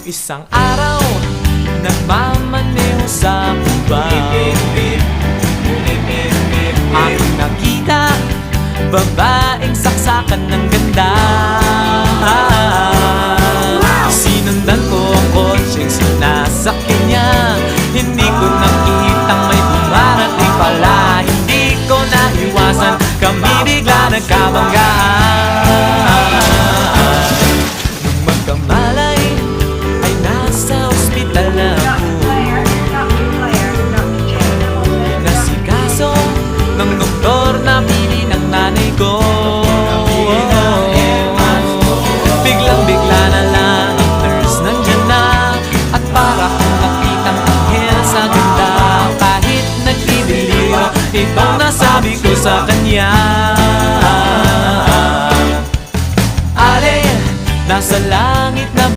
Isang araw, nagmamaneho sa Cuba, aking nakita, babaeng saksakan ng ganda. Sinundan ko ang kotseng sinasakyan niya, hindi ko nakitang may dumarating pala. Hindi ko naiwasan, kami bigla nagkabanggaan. Nung magkamalay, ay nasa ospital na ako. Nasikaso ng doktor na pili ng nanay ko. Biglang-bigla na lang ang nurse nandyan na, at para kong nakitang anghel sa ganda. Kahit nagdidiliro, itong nasabi ko sa kanya. Ale, nasa